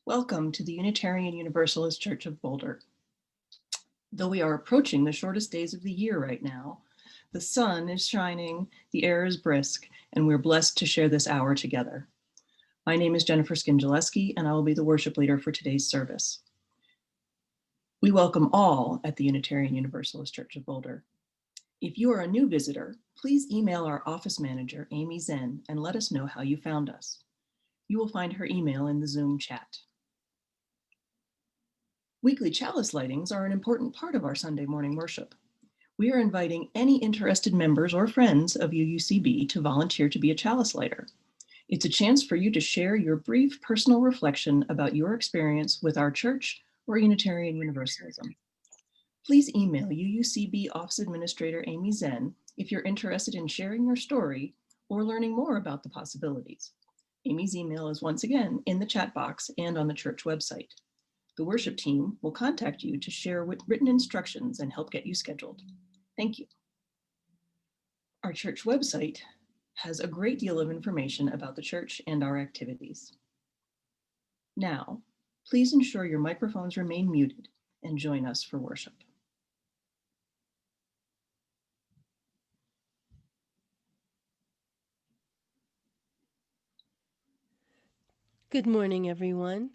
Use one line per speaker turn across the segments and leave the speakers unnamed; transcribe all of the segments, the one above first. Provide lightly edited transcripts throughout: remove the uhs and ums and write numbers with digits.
Welcome to the Unitarian Universalist Church of Boulder. Though we are approaching the shortest days of the year right now, the sun is shining, the air is brisk, and we're blessed to share this hour together. My name is Jennifer Skingileski, and I will be the worship leader for today's service. We welcome all at the Unitarian Universalist Church of Boulder. If you are a new visitor, please email our office manager, Amy Zen, and let us know how you found us. You will find her email in the Zoom chat. Weekly chalice lightings are an important part of our Sunday morning worship. We are inviting any interested members or friends of UUCB to volunteer to be a chalice lighter. It's a chance for you to share your brief personal reflection about your experience with our church or Unitarian Universalism. Please email UUCB Office Administrator Amy Zen if you're interested in sharing your story or learning more about the possibilities. Amy's email is once again in the chat box and on the church website. The worship team will contact you to share written instructions and help get you scheduled. Thank you. Our church website has a great deal of information about the church and our activities. Now, please ensure your microphones remain muted and join us for worship.
Good morning, everyone.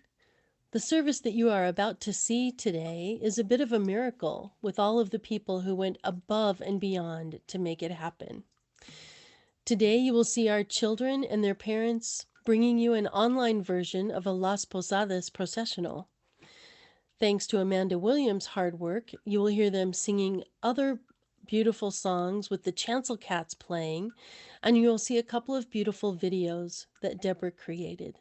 The service that you are about to see today is a bit of a miracle with all of the people who went above and beyond to make it happen. Today, you will see our children and their parents bringing you an online version of a Las Posadas processional. Thanks to Amanda Williams' hard work, you will hear them singing other beautiful songs with the chancel cats playing, and you will see a couple of beautiful videos that Deborah created.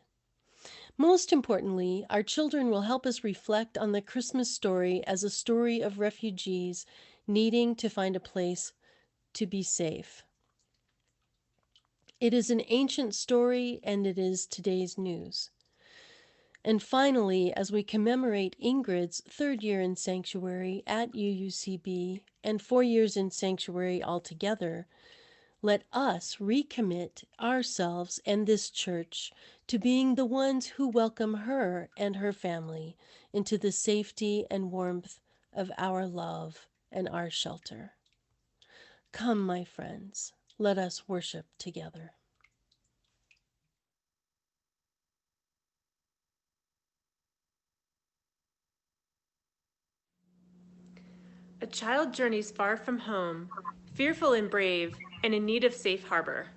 Most importantly, our children will help us reflect on the Christmas story as a story of refugees needing to find a place to be safe. It is an ancient story, and it is today's news. And finally, as we commemorate Ingrid's 3rd year in sanctuary at UUCB and 4 years in sanctuary altogether, let us recommit ourselves and this church to being the ones who welcome her and her family into the safety and warmth of our love and our shelter. Come, my friends, let us worship together.
A child journeys far from home, fearful and brave, and in need of safe harbor.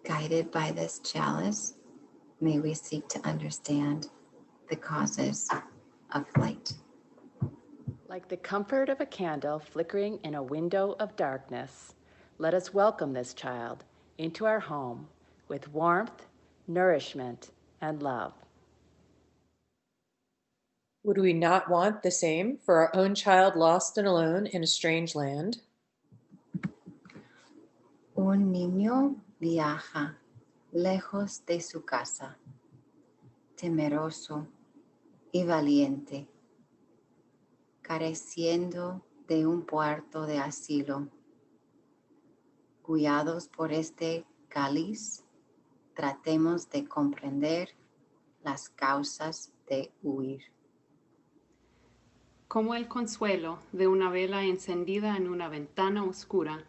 Guided by this chalice, may we seek to understand the causes of flight.
Like the comfort of a candle flickering in a window of darkness, let us welcome this child into our home with warmth, nourishment, and love.
Would we not want the same for our own child lost and alone in a strange land?
Un niño viaja lejos de su casa, temeroso y valiente, careciendo de un puerto de asilo. Guiados por este cáliz, tratemos de comprender las causas de huir.
Como el consuelo de una vela encendida en una ventana oscura,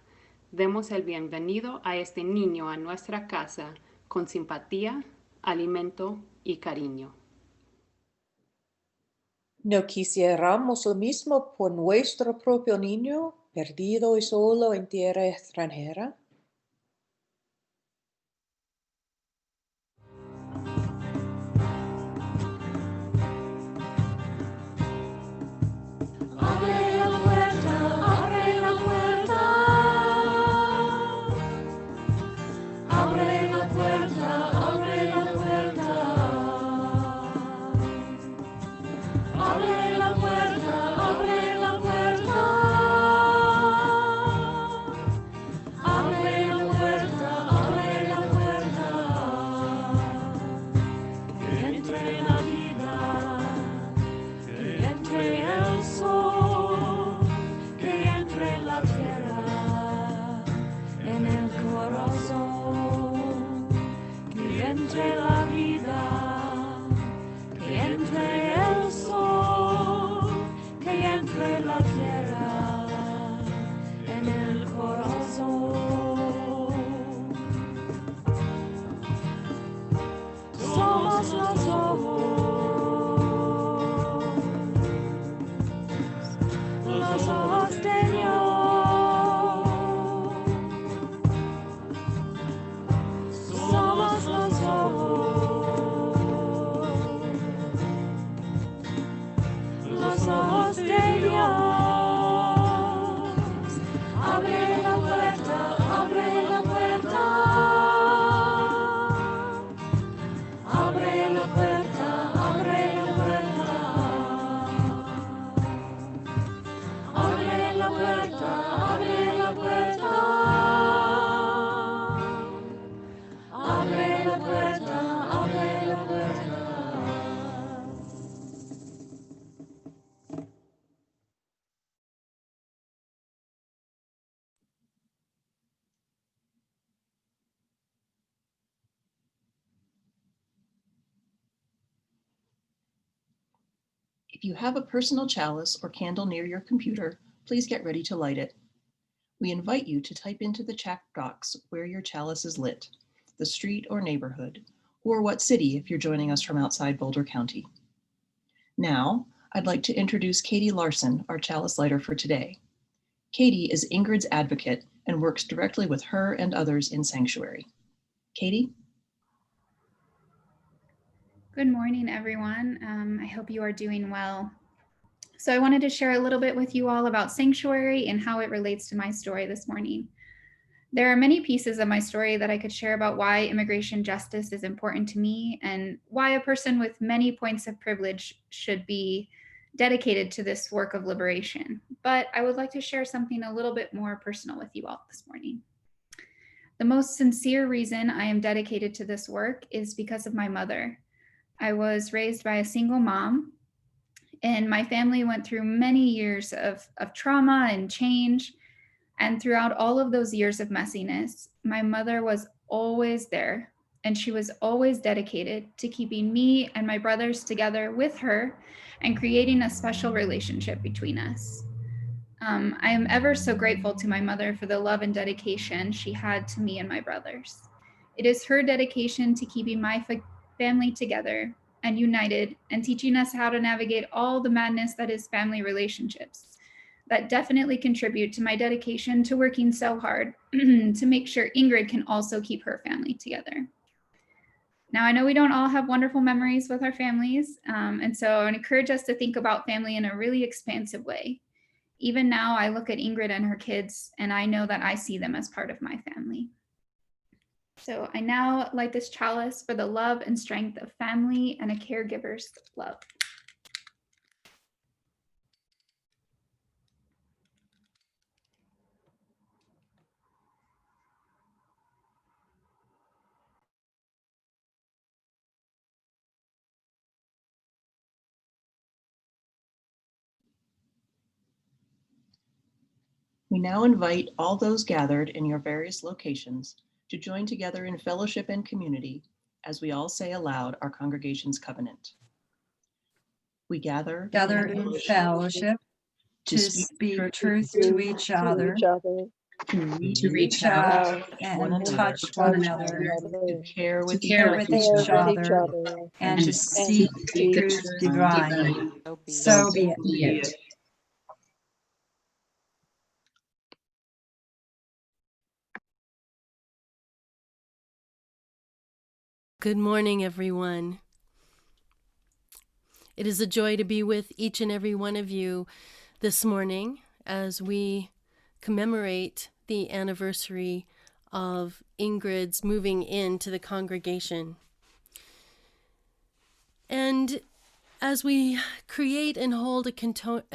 demos el bienvenido a este niño a nuestra casa con simpatía, alimento y cariño.
¿No quisiéramos lo mismo por nuestro propio niño, perdido y solo en tierra extranjera?
entre la vida, que entre el sol, que entre la tierra, en el corazón. Somos los ojos de Dios. Somos los ojos de Dios. Abre la puerta, abre la puerta. Abre la puerta, abre la puerta. Abre la puerta, abre la puerta. Abre la puerta, abre la puerta.
If you have a personal chalice or candle near your computer, please get ready to light it. We invite you to type into the chat box where your chalice is lit, the street or neighborhood, or what city if you're joining us from outside Boulder County. Now, I'd like to introduce Katie Larson, our chalice lighter for today. Katie is Ingrid's advocate and works directly with her and others in Sanctuary. Katie?
Good morning, everyone. I hope you are doing well. So I wanted to share a little bit with you all about Sanctuary and how it relates to my story this morning. There are many pieces of my story that I could share about why immigration justice is important to me and why a person with many points of privilege should be dedicated to this work of liberation. But I would like to share something a little bit more personal with you all this morning. The most sincere reason I am dedicated to this work is because of my mother. I was raised by a single mom, and my family went through many years of trauma and change. And throughout all of those years of messiness, my mother was always there, and she was always dedicated to keeping me and my brothers together with her and creating a special relationship between us. I am ever so grateful to my mother for the love and dedication she had to me and my brothers. It is her dedication to keeping my family together and united and teaching us how to navigate all the madness that is family relationships that definitely contribute to my dedication to working so hard to make sure Ingrid can also keep her family together. Now, I know we don't all have wonderful memories with our families, and so I would encourage us to think about family in a really expansive way. Even now, I look at Ingrid and her kids, and I know that I see them as part of my family. So I now light this chalice for the love and strength of family and a caregiver's love.
We now invite all those gathered in your various locations to join together in fellowship and community as we all say aloud our congregation's covenant. We gather
in fellowship to speak truth to each other, to reach out and touch one another,
to care with
each other, and to seek the truth divine. So be it.
Good morning, everyone. It is a joy to be with each and every one of you this morning as we commemorate the anniversary of Ingrid's moving into the congregation. And as we create and hold a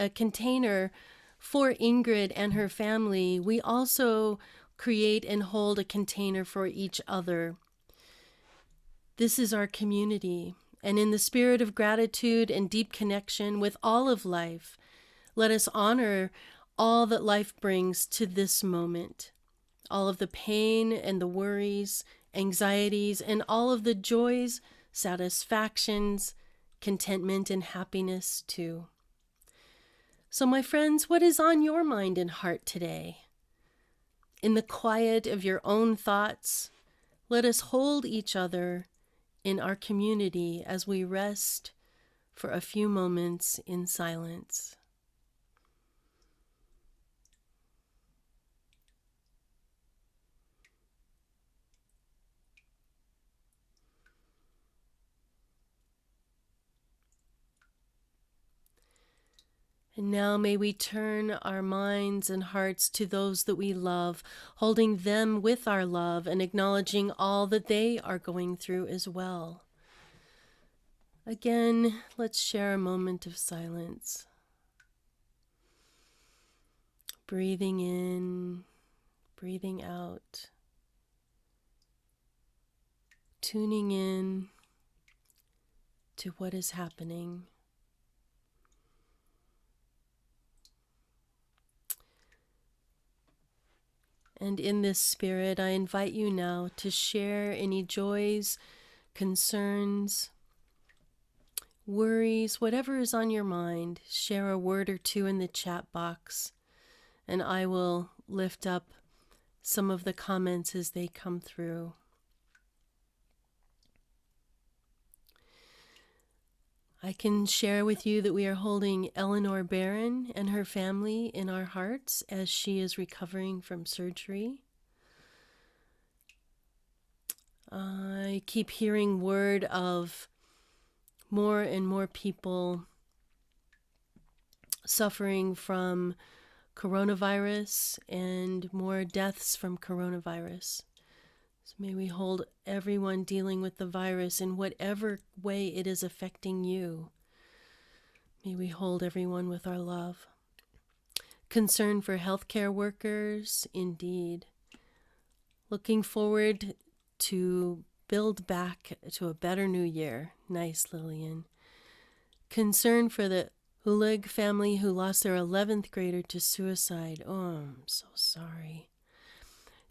container for Ingrid and her family, we also create and hold a container for each other. This is our community, and in the spirit of gratitude and deep connection with all of life, let us honor all that life brings to this moment, all of the pain and the worries anxieties, and all of the joys, satisfactions, contentment, and happiness too. So, my friends, what is on your mind and heart today? In the quiet of your own thoughts, let us hold each other in our community as we rest for a few moments in silence. And now may we turn our minds and hearts to those that we love, holding them with our love and acknowledging all that they are going through as well. Again, let's share a moment of silence. Breathing in, breathing out. Tuning in to what is happening. And in this spirit, I invite you now to share any joys, concerns, worries, whatever is on your mind. Share a word or two in the chat box, and I will lift up some of the comments as they come through. I can share with you that we are holding Eleanor Barron and her family in our hearts as she is recovering from surgery. I keep hearing word of more and more people suffering from coronavirus and more deaths from coronavirus. So may we hold everyone dealing with the virus in whatever way it is affecting you. May we hold everyone with our love. Concern for healthcare workers, indeed. Looking forward to build back to a better new year. Nice, Lillian. Concern for the Hulig family who lost their 11th grader to suicide. Oh, I'm so sorry.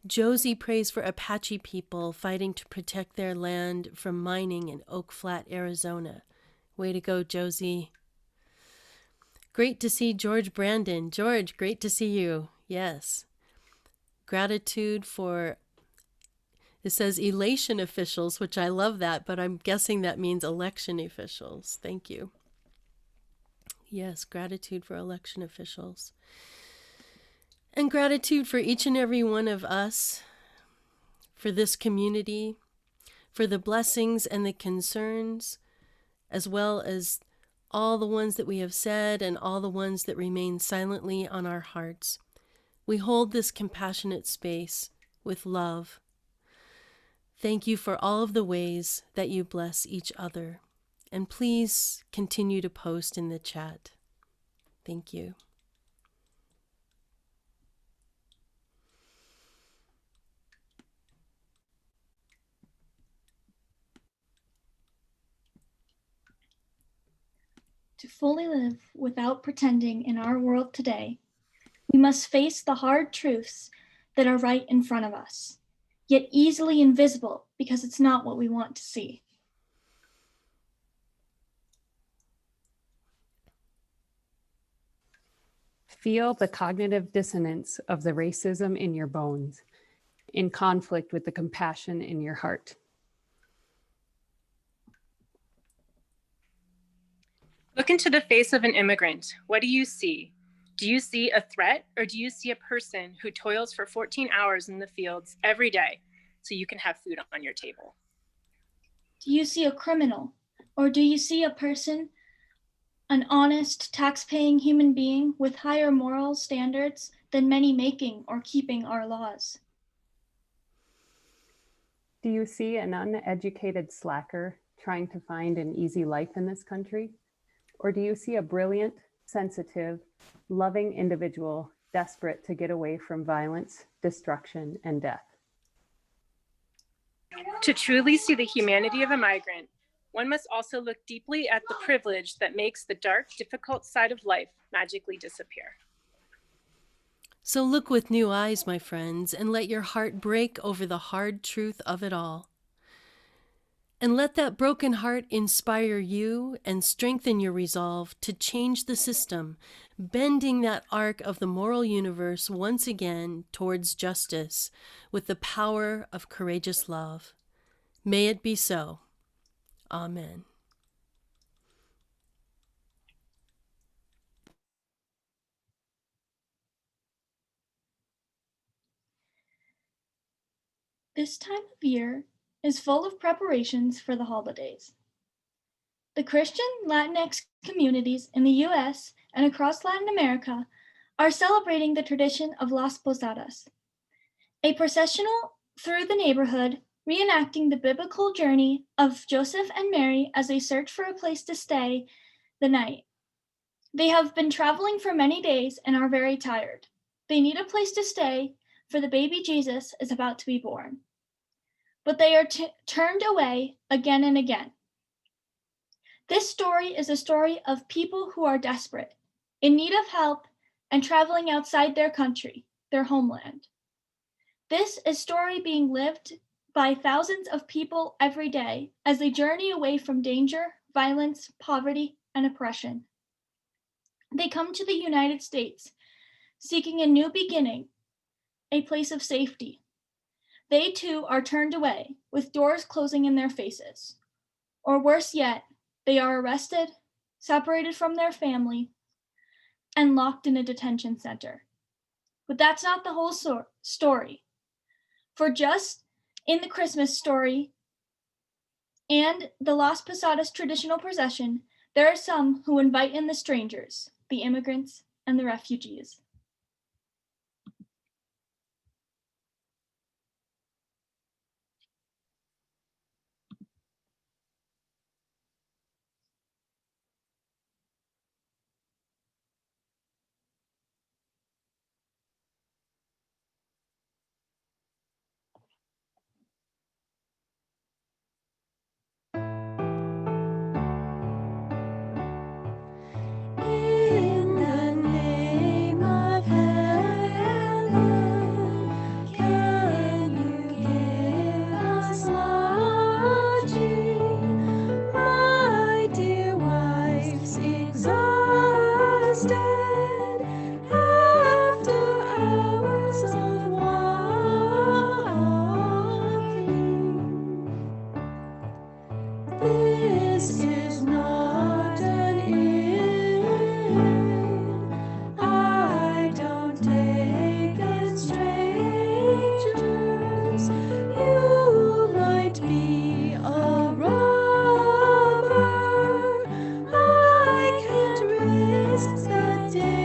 Josie prays for Apache people fighting to protect their land from mining in Oak Flat, Arizona. Way to go, Josie. Great to see George Brandon. George, great to see you. Yes. Gratitude for, it says elation officials, which I love that, but I'm guessing that means election officials. Thank you. Yes, gratitude for election officials. And gratitude for each and every one of us, for this community, for the blessings and the concerns, as well as all the ones that we have said and all the ones that remain silently on our hearts. We hold this compassionate space with love. Thank you for all of the ways that you bless each other. And please continue to post in the chat. Thank you.
To fully live without pretending in our world today, we must face the hard truths that are right in front of us, yet easily invisible because it's not what we want to see.
Feel the cognitive dissonance of the racism in your bones, in conflict with the compassion in your heart.
Look into the face of an immigrant. What do you see? Do you see a threat, or do you see a person who toils for 14 hours in the fields every day so you can have food on your table?
Do you see a criminal, or do you see a person, an honest, tax-paying human being with higher moral standards than many making or keeping our laws?
Do you see an uneducated slacker trying to find an easy life in this country? Or do you see a brilliant, sensitive, loving individual desperate to get away from violence, destruction, and death?
To truly see the humanity of a migrant, one must also look deeply at the privilege that makes the dark, difficult side of life magically disappear.
So look with new eyes, my friends, and let your heart break over the hard truth of it all. And let that broken heart inspire you and strengthen your resolve to change the system, bending that arc of the moral universe once again towards justice with the power of courageous love. May it be so. Amen.
This time of year is full of preparations for the holidays. The Christian Latinx communities in the US and across Latin America are celebrating the tradition of Las Posadas, a processional through the neighborhood reenacting the biblical journey of Joseph and Mary as they search for a place to stay the night. They have been traveling for many days and are very tired. They need a place to stay, for the baby Jesus is about to be born. But they are turned away again and again. This story is a story of people who are desperate, in need of help, and traveling outside their country, their homeland. This is a story being lived by thousands of people every day as they journey away from danger, violence, poverty, and oppression. They come to the United States, seeking a new beginning, a place of safety. They too are turned away, with doors closing in their faces. Or worse yet, they are arrested, separated from their family, and locked in a detention center. But that's not the whole story. For just in the Christmas story and the Las Posadas traditional procession, there are some who invite in the strangers, the immigrants, and the refugees.
In the name of heaven, can you give us lodging? My dear wife's exhausted after hours of walking. This is not an inn. I don't take in strangers. You might be a robber. I can't risk the danger.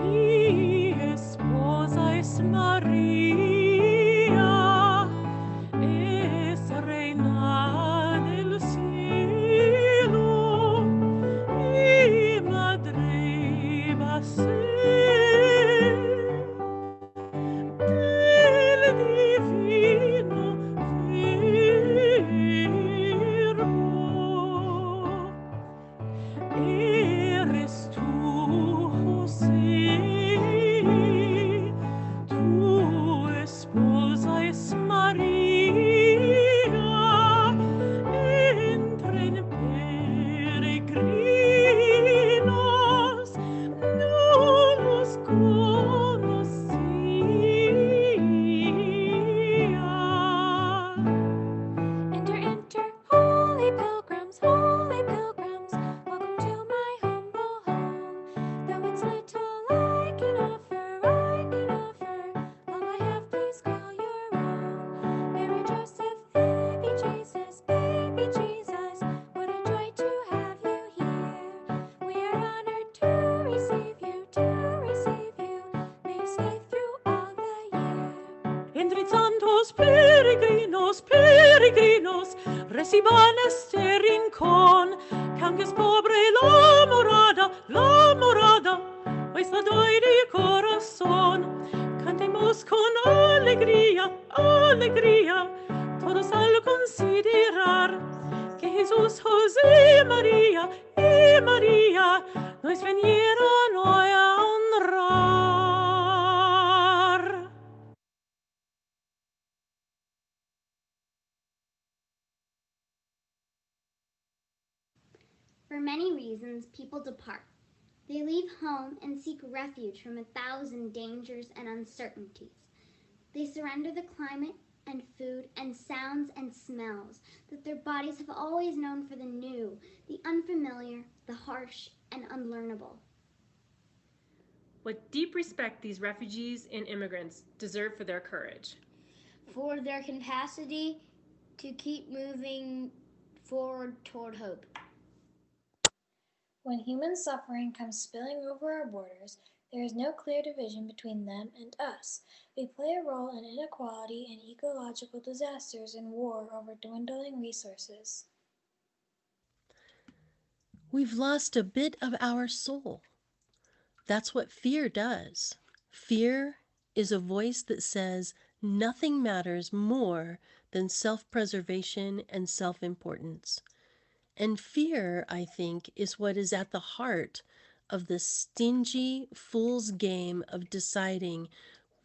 Mi esposa es María, es reina del cielo, mi madre va a ser del divino Verbo. Eres tú, José, tu esposa es María, entren peregrinos, no los conocía. Enter, enter, holy pilgrims, welcome to my humble home. Though it's little I can offer, all I have please call your own. Mary, Joseph, baby Jesus, what a joy to have you here. We are honored to receive you, may you stay through all the year. Entrid santos peregrinos, reciban este rincón, que aunque es pobre la morada, os la doy de corazón. Cantemos con alegría, todos al considerar que
Jesus, José, María, y María, nos vinieron hoy a honrar.
For many reasons, people depart. They leave home and seek refuge from 1,000 dangers and uncertainties. They surrender the climate and food and sounds and smells that their bodies have always known for the new, the unfamiliar, the harsh, and unlearnable.
What deep respect these refugees and immigrants deserve for their courage.
For their capacity to keep moving forward toward hope.
When human suffering comes spilling over our borders, there is no clear division between them and us. We play a role in inequality and ecological disasters and war over dwindling resources.
We've lost a bit of our soul. That's what fear does. Fear is a voice that says nothing matters more than self-preservation and self-importance. And fear, I think, is what is at the heart of the stingy fool's game of deciding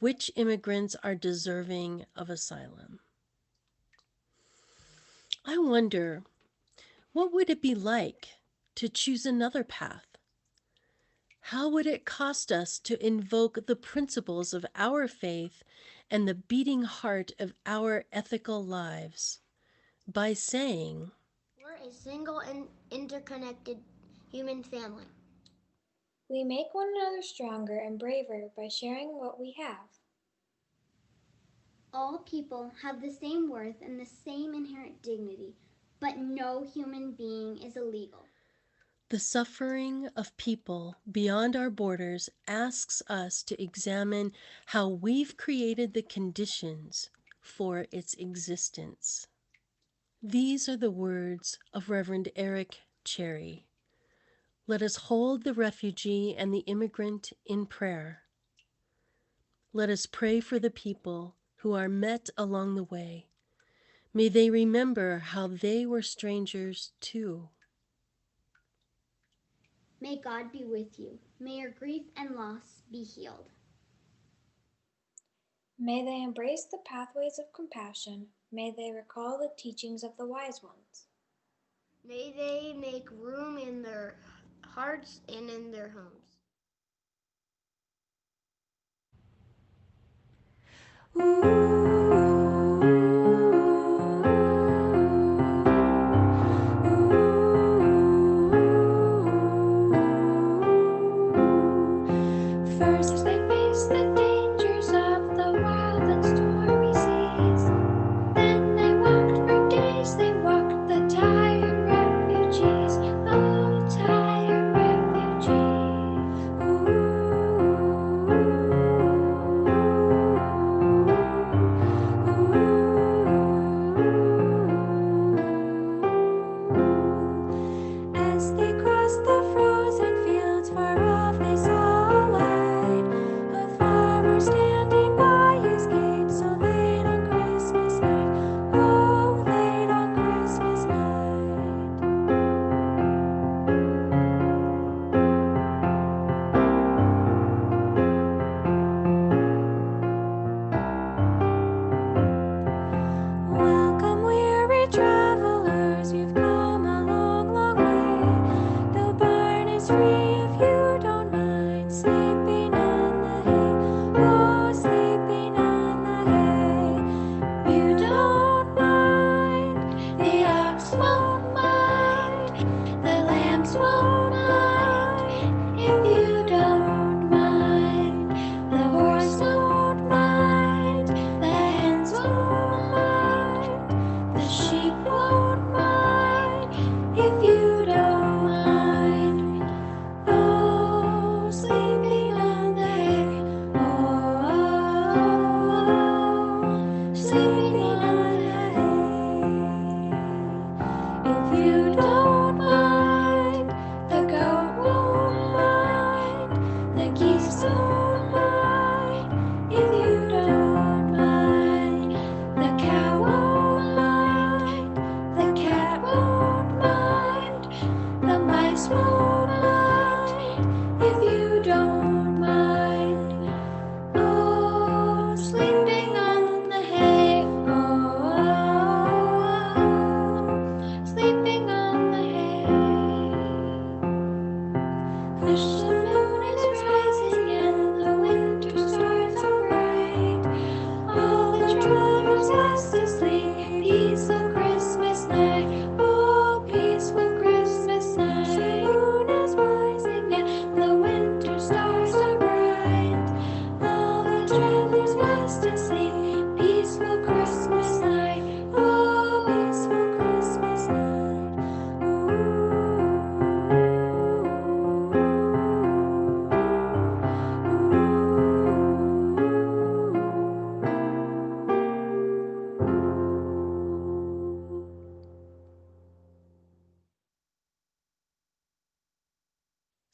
which immigrants are deserving of asylum. I wonder, what would it be like to choose another path? How would it cost us to invoke the principles of our faith and the beating heart of our ethical lives by saying,
We're a single and interconnected human family.
We make one another stronger and braver by sharing what we have.
All people have the same worth and the same inherent dignity, but no human being is illegal.
the suffering of people beyond our borders asks us to examine how we've created the conditions for its existence. These are the words of Reverend Eric Cherry. Let us hold the refugee and the immigrant in prayer. Let us pray for the people who are met along the way. May they remember how they were strangers too.
May God be with you. May your grief and loss be healed.
May they embrace the pathways of compassion. May they recall the teachings of the wise ones.
May they make room in their hearts and in their homes.
First they face the dangers of the wild and stormy seas. Then they walked for days, they walked the tired refugees, oh tired refugees.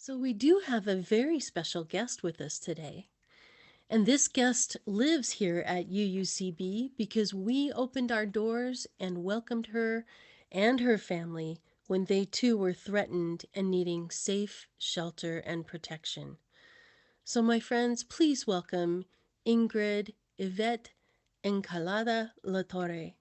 So we do have a very special guest with us today. And this guest lives here at UUCB because we opened our doors and welcomed her and her family when they too were threatened and needing safe shelter and protection. So my friends, please welcome Ingrid, Yvette, Encalada, Latorre.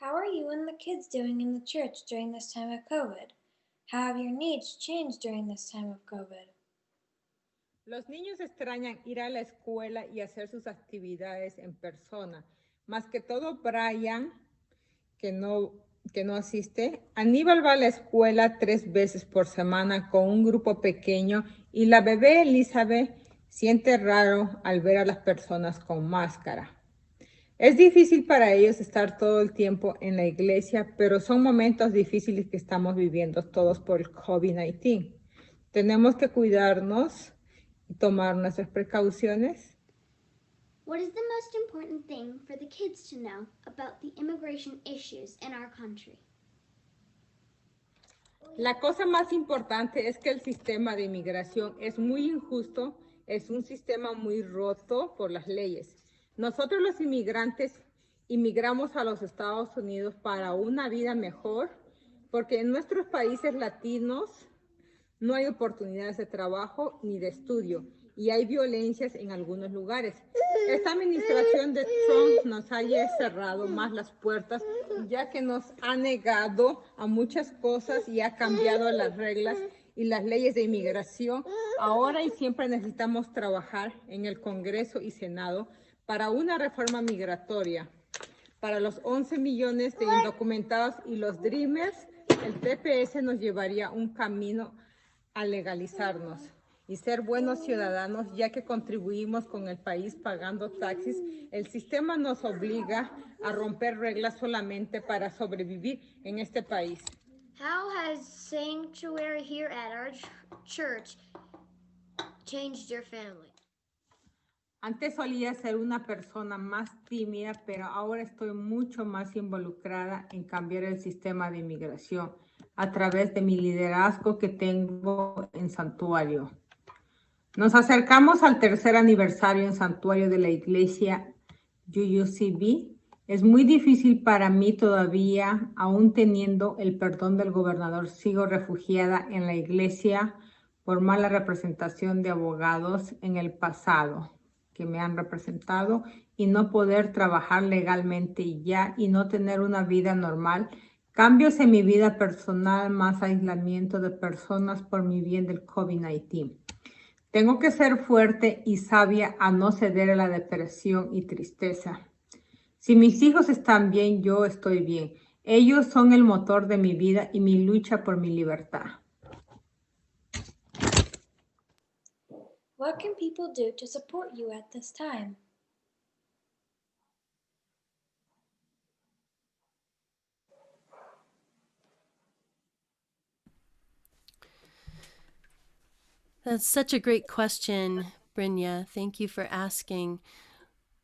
How are you and the kids doing in the church during this time of COVID? How have your needs changed during this time of COVID?
Los niños extrañan ir a la escuela y hacer sus actividades en persona. Más que todo Brian, que no asiste. Aníbal va a la escuela 3 veces por semana con un grupo pequeño y la bebé Elizabeth siente raro al ver a las personas con máscara. Es difícil para ellos estar todo el tiempo en la iglesia, pero son momentos difíciles que estamos viviendo todos por el COVID-19. Tenemos que cuidarnos y tomar nuestras precauciones.
What is the most important thing for the kids to know about the immigration issues in our country?
La cosa más importante es que el sistema de inmigración es muy injusto, es un sistema muy roto por las leyes. Nosotros los inmigrantes inmigramos a los Estados Unidos para una vida mejor, porque en nuestros países latinos no hay oportunidades de trabajo ni de estudio y hay violencias en algunos lugares. Esta administración de Trump nos ha cerrado más las puertas, ya que nos ha negado a muchas cosas y ha cambiado las reglas y las leyes de inmigración. Ahora y siempre necesitamos trabajar en el Congreso y Senado para una reforma migratoria. Para los 11 millones de indocumentados y los Dreamers, el TPS nos llevaría un camino a legalizarnos y ser buenos ciudadanos, ya que contribuimos con el país pagando taxis. El sistema nos obliga a romper reglas solamente para sobrevivir en este país.
How has sanctuary here at our church changed your family?
Antes solía ser una persona más tímida, pero ahora estoy mucho más involucrada en cambiar el sistema de inmigración a través de mi liderazgo que tengo en Santuario. Nos acercamos al 3er aniversario en Santuario de la Iglesia UUCB. Es muy difícil para mí todavía, aún teniendo el perdón del gobernador, sigo refugiada en la iglesia por mala representación de abogados en el pasado que me han representado y no poder trabajar legalmente ya y no tener una vida normal. Cambios en mi vida personal, más aislamiento de personas por mi bien del COVID-19. Tengo que ser fuerte y sabia a no ceder a la depresión y tristeza. Si mis hijos están bien, yo estoy bien. Ellos son el motor de mi vida y mi lucha por mi libertad.
What can people do to support you at this time?
That's such a great question, Brynja. Thank you for asking.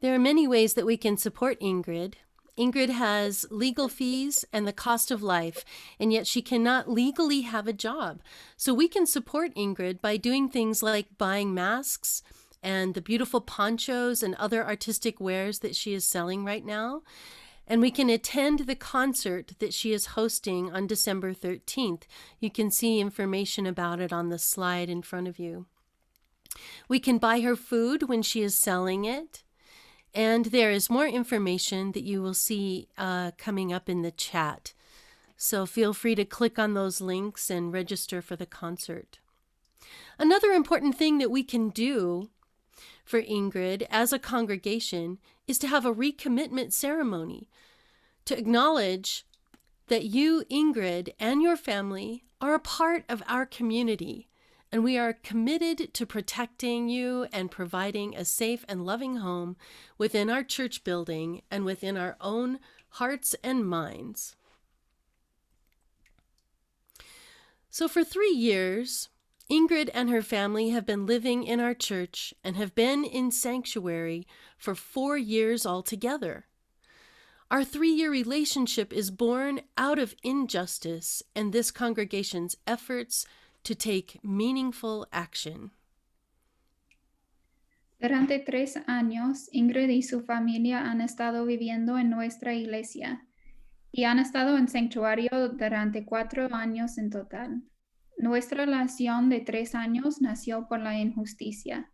There are many ways that we can support Ingrid. Ingrid has legal fees and the cost of life, and yet she cannot legally have a job. So we can support Ingrid by doing things like buying masks and the beautiful ponchos and other artistic wares that she is selling right now. And we can attend the concert that she is hosting on December 13th. You can see information about it on the slide in front of you. We can buy her food when she is selling it. And there is more information that you will see coming up in the chat. So feel free to click on those links and register for the concert. Another important thing that we can do for Ingrid as a congregation is to have a recommitment ceremony to acknowledge that you, Ingrid, and your family are a part of our community, and we are committed to protecting you and providing a safe and loving home within our church building and within our own hearts and minds. So for 3 years, Ingrid and her family have been living in our church and have been in sanctuary for 4 years altogether. Our 3-year relationship is born out of injustice and this congregation's efforts to take meaningful action.
Durante 3 años, Ingrid y su familia han estado viviendo en nuestra iglesia y han estado en santuario durante 4 años en total. Nuestra relación de 3 años nació por la injusticia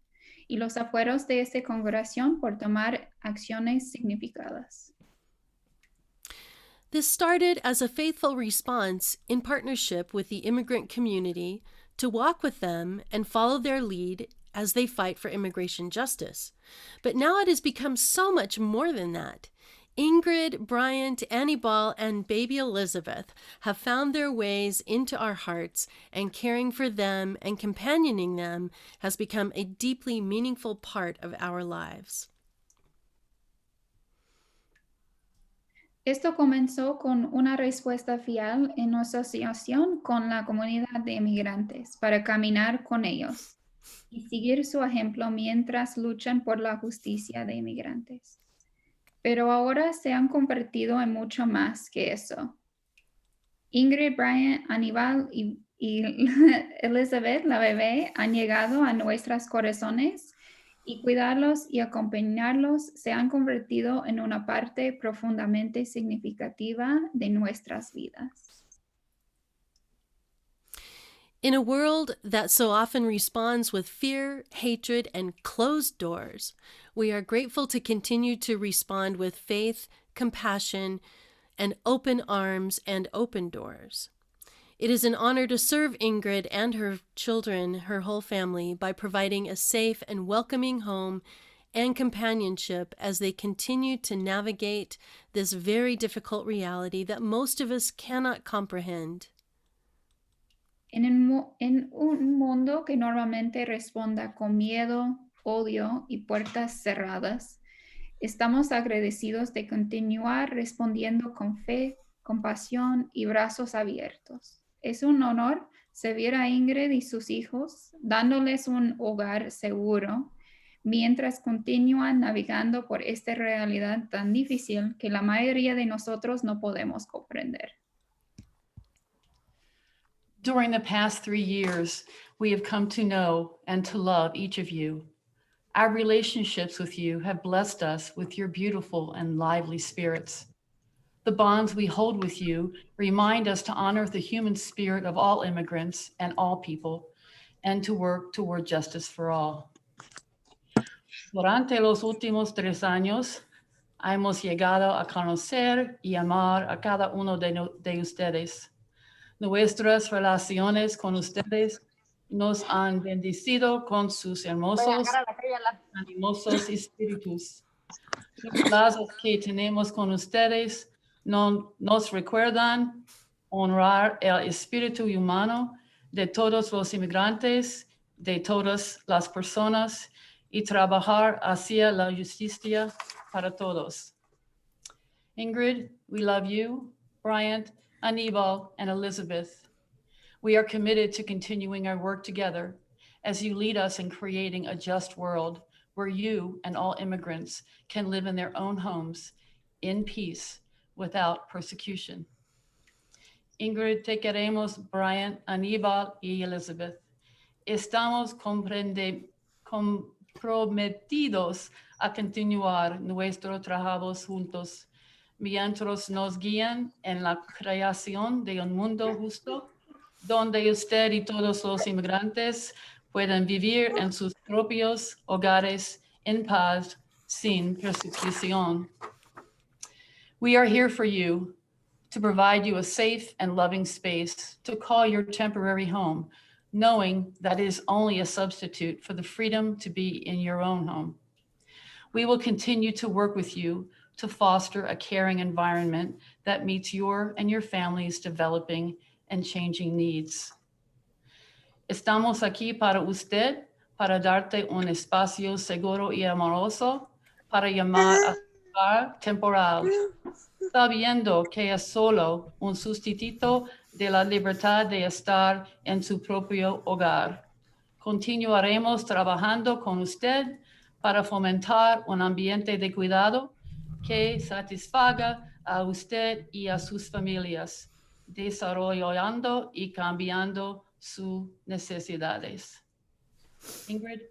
y los afueros de esta congregación por tomar acciones significadas.
This started as a faithful response in partnership with the immigrant community to walk with them and follow their lead as they fight for immigration justice. But now it has become so much more than that. Ingrid, Bryant, Annibal, and baby Elizabeth have found their ways into our hearts, and caring for them and companioning them has become a deeply meaningful part of our lives.
Esto comenzó con una respuesta fiel en asociación con la comunidad de inmigrantes para caminar con ellos y seguir su ejemplo mientras luchan por la justicia de inmigrantes. Pero ahora se han convertido en mucho más que eso. Ingrid, Bryant, Aníbal y Elizabeth, la bebé, han llegado a nuestros corazones y cuidarlos y acompañarlos se han convertido en una parte profundamente significativa de nuestras vidas.
In a world that so often responds with fear, hatred, and closed doors, we are grateful to continue to respond with faith, compassion, and open arms and open doors. It is an honor to serve Ingrid and her children, her whole family, by providing a safe and welcoming home and companionship as they continue to navigate this very difficult reality that most of us cannot comprehend.
En un mundo que normalmente responda con miedo, odio y puertas cerradas, estamos agradecidos de continuar respondiendo con fe, compasión y brazos abiertos. Es un honor servir a Ingrid y sus hijos, dándoles un hogar seguro, mientras continúan navegando por esta realidad tan difícil que la mayoría de nosotros no podemos comprender.
During the past 3 years, we have come to know and to love each of you. Our relationships with you have blessed us with your beautiful and lively spirits. The bonds we hold with you remind us to honor the human spirit of all immigrants and all people, and to work toward justice for all. Durante los últimos 3 años, hemos llegado a conocer y amar a cada uno de ustedes. Nuestras relaciones con ustedes nos han bendecido con sus hermosos, animosos espíritus. Los lazos que tenemos con ustedes nos recuerdan honrar el espíritu humano de todos los inmigrantes, de todas las personas, y trabajar hacia la justicia para todos. Ingrid, we love you. Bryant, Anibal, and Elizabeth. We are committed to continuing our work together as you lead us in creating a just world where you and all immigrants can live in their own homes in peace without persecution. Ingrid, te queremos, Bryant, Anibal, y Elizabeth. Estamos comprometidos a continuar nuestro trabajo juntos mientras nos guían en la creación de un mundo justo, donde usted y todos los inmigrantes puedan vivir en sus propios hogares en paz, sin persecución. We are here for you to provide you a safe and loving space to call your temporary home, knowing that it is only a substitute for the freedom to be in your own home. We will continue to work with you to foster a caring environment that meets your and your family's developing and changing needs. Estamos aquí para usted, para darte un espacio seguro y amoroso, para llamar a su hogar temporal, sabiendo que es solo un sustituto de la libertad de estar en su propio hogar. Continuaremos trabajando con usted para fomentar un ambiente de cuidado que satisfaga a usted y a sus familias, desarrollando y cambiando sus necesidades. Ingrid.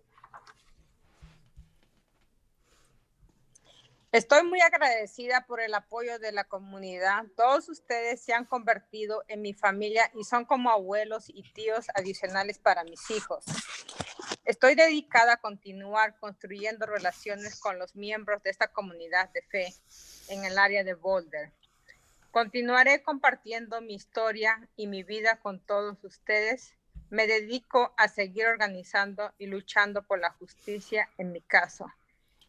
Estoy muy agradecida por el apoyo de la comunidad. Todos ustedes se han convertido en mi familia y son como abuelos y tíos adicionales para mis hijos. Estoy dedicada a continuar construyendo relaciones con los miembros de esta comunidad de fe en el área de Boulder. Continuaré compartiendo mi historia y mi vida con todos ustedes. Me dedico a seguir organizando y luchando por la justicia en mi caso.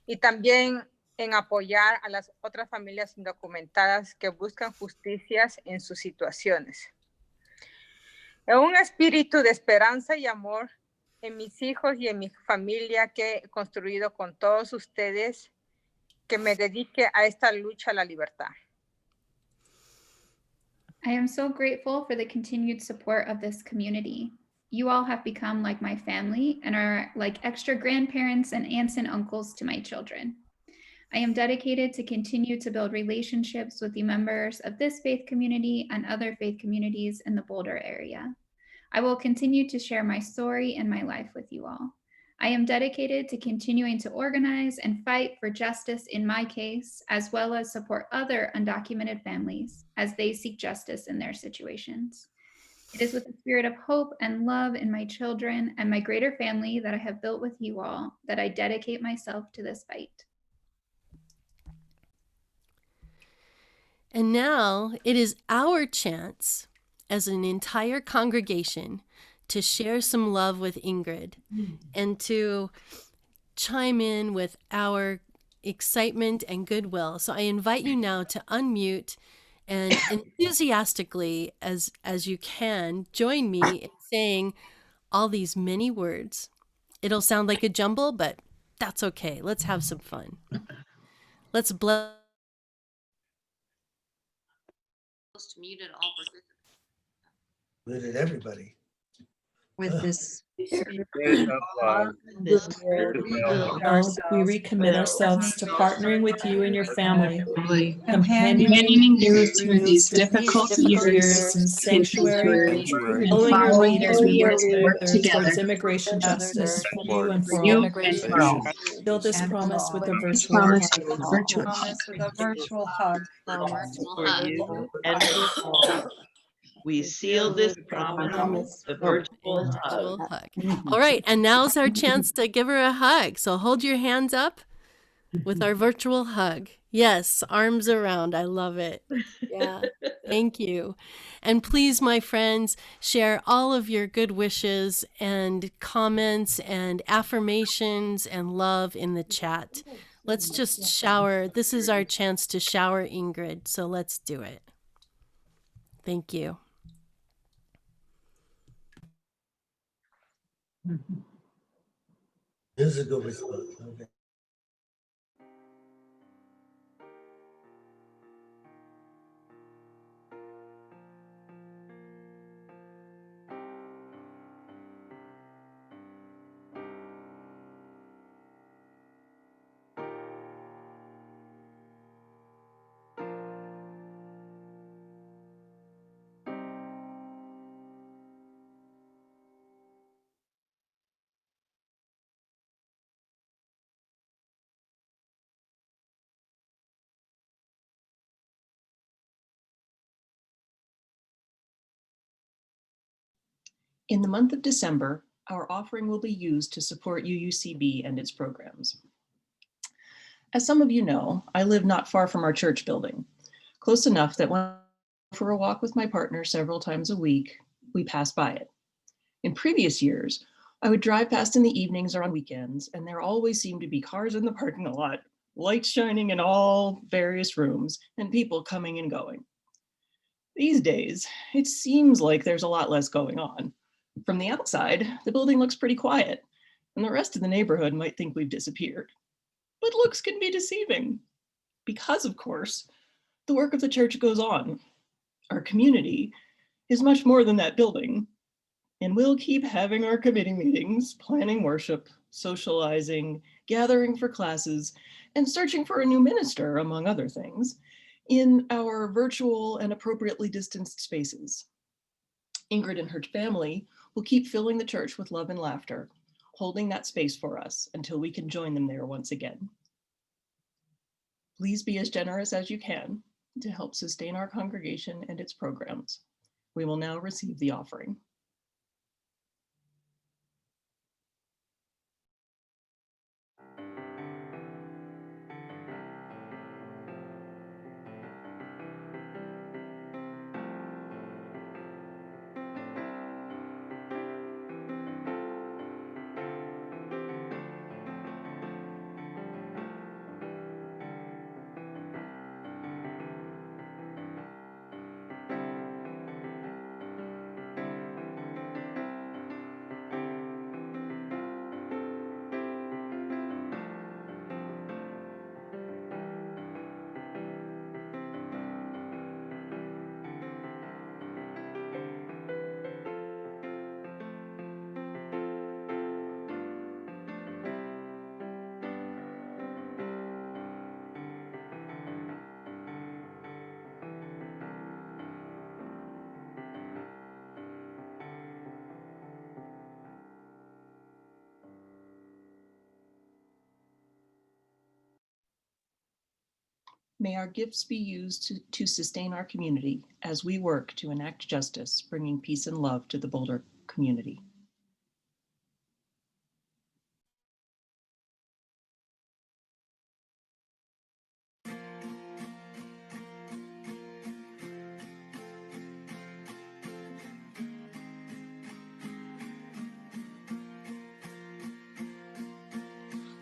Y también en apoyar a las otras familias indocumentadas que buscan justicias en sus situaciones. En un espíritu de esperanza y amor en mis hijos y en mi familia que he construido con todos ustedes, que me dedique a esta lucha a la libertad.
I am so grateful for the continued support of this community. You all have become like my family and are like extra grandparents and aunts and uncles to my children. I am dedicated to continue to build relationships with the members of this faith community and other faith communities in the Boulder area. I will continue to share my story and my life with you all. I am dedicated to continuing to organize and fight for justice in my case, as well as support other undocumented families as they seek justice in their situations. It is with a spirit of hope and love in my children and my greater family that I have built with you all that I dedicate myself to this fight.
And now it is our chance as an entire congregation to share some love with Ingrid and to chime in with our excitement and goodwill. So I invite you now to unmute and enthusiastically, as you can, join me in saying all these many words. It'll sound like a jumble, but that's okay. Let's have some fun. Let's bless.
Muted all participants.
Muted everybody.
With this
Spirit of love,
this
spirit of love,
We recommit ourselves to partnering with you and your family,
companioning
you through these difficult years in sanctuary, following our leaders we work together towards immigration justice for you and for all. Fill this promise with a virtual
hug.
For you and for all. We seal this promise with a virtual hug.
All right, and now's our chance to give her a hug. So hold your hands up with our virtual hug. Yes, arms around. I love it. Yeah, thank you. And please, my friends, share all of your good wishes and comments and affirmations and love in the chat. Let's just shower. This is our chance to shower Ingrid, so let's do it. Thank you.
This is a good response. Okay.
In the month of December, our offering will be used to support UUCB and its programs. As some of you know, I live not far from our church building, close enough that when I go for a walk with my partner several times a week, we pass by it. In previous years, I would drive past in the evenings or on weekends, and there always seemed to be cars in the parking lot, lights shining in all various rooms, and people coming and going. These days, it seems like there's a lot less going on. From the outside, the building looks pretty quiet, and the rest of the neighborhood might think we've disappeared. But looks can be deceiving, because of course, the work of the church goes on. Our community is much more than that building, and we'll keep having our committee meetings, planning worship, socializing, gathering for classes, and searching for a new minister, among other things, in our virtual and appropriately distanced spaces. Ingrid and her family will keep filling the church with love and laughter, holding that space for us until we can join them there once again. Please be as generous as you can to help sustain our congregation and its programs. We will now receive the offering. May our gifts be used to sustain our community as we work to enact justice, bringing peace and love to the Boulder community.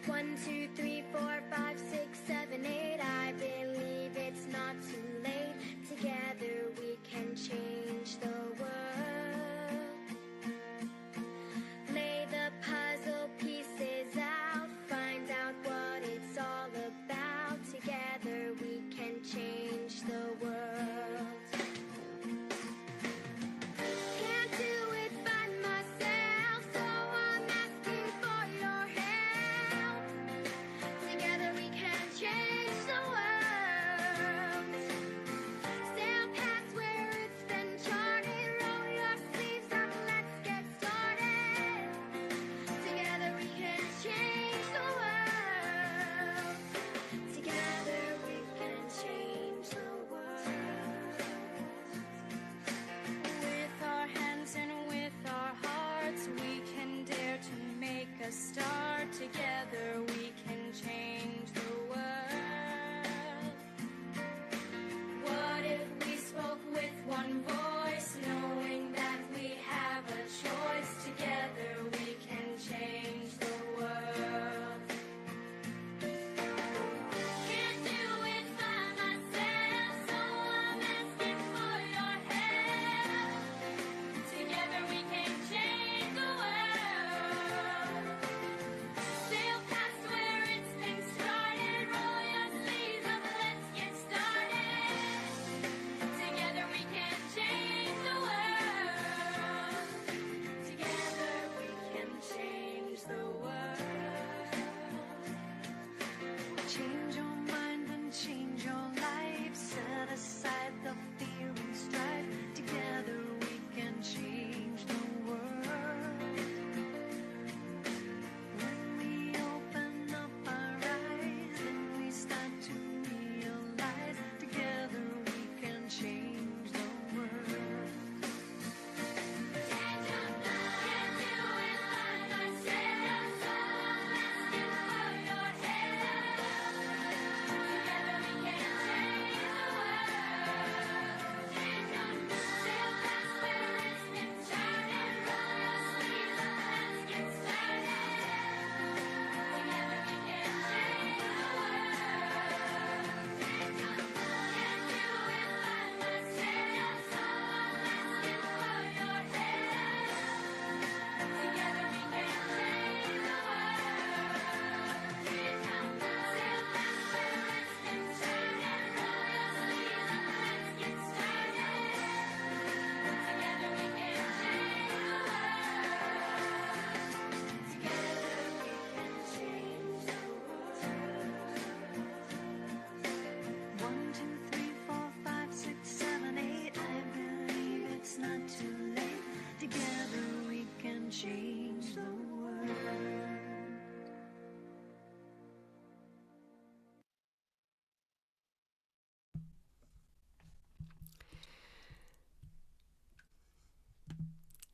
One, two, three, 4, 5, 6, 7, 8. I believe it's not too late. Together we can change the world. Lay the puzzle pieces out. Find out what it's all about. Together we can change the world. Can't do it by myself, so I'm asking for your help. Together we can change the world. Sail past where it's been charted. Roll your sleeves up, let's get started. Together we can change the world. Together we can change the world. With our hands and with our hearts, we can dare to make a start. Together we can change the world. What if we spoke with one voice, knowing that we have a choice? Together we can change the world. Can't do it by myself, so I'm asking for your help. Together we can change the world. Sail past change the world.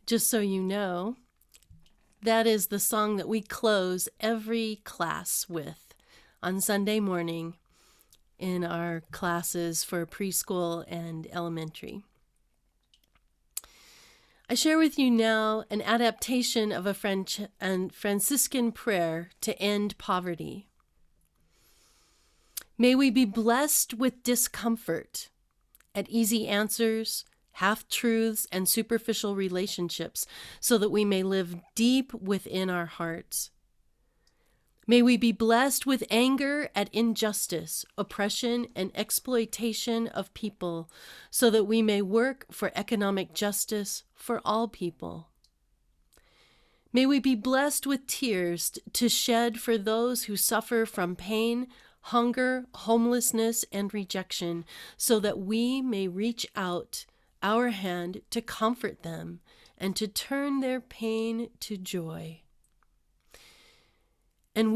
Just so you know, that is the song that we close every class with on Sunday morning in our classes for preschool and elementary. I share with you now an adaptation of a French and Franciscan prayer to end poverty. May we be blessed with discomfort at easy answers, half-truths, and superficial relationships so that we may live deep within our hearts. May we be blessed with anger at injustice, oppression, and exploitation of people so that we may work for economic justice for all people. May we be blessed with tears to shed for those who suffer from pain, hunger, homelessness, and rejection so that we may reach out our hand to comfort them and to turn their pain to joy. And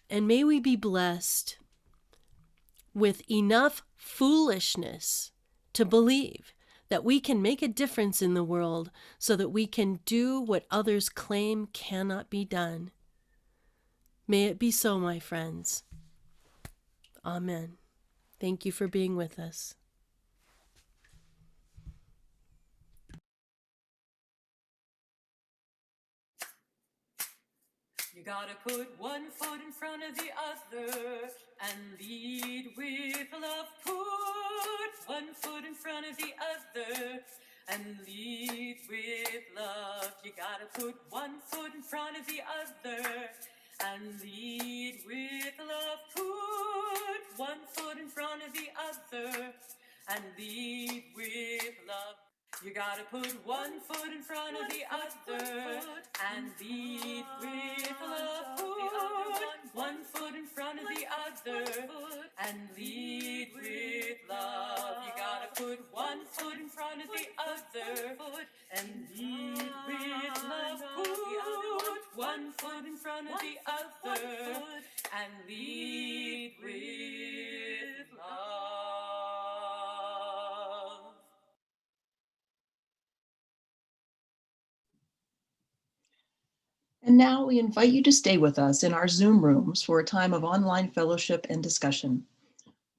may we be blessed with enough foolishness to believe that we can make a difference in the world so that we can do what others claim cannot be done. May it be so, my friends. Amen. Thank you for being with us.
You gotta put one foot in front of the other and lead with love. Put one foot in front of the other and lead with love. You gotta put one foot in front of the other and lead with love. Put one foot in front of the other and lead with love. You gotta put one foot in front of the other and lead with love. Put one foot in front of the other and lead with love. You gotta put one foot in front of the other and lead with love. Put one foot in front of the other and lead with love.
And now we invite you to stay with us in our Zoom rooms for a time of online fellowship and discussion.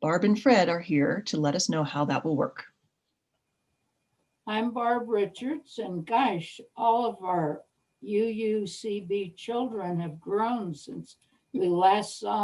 Barb and Fred are here to let us know how that will work.
I'm Barb Richards, and gosh, all of our UUCB children have grown since we last saw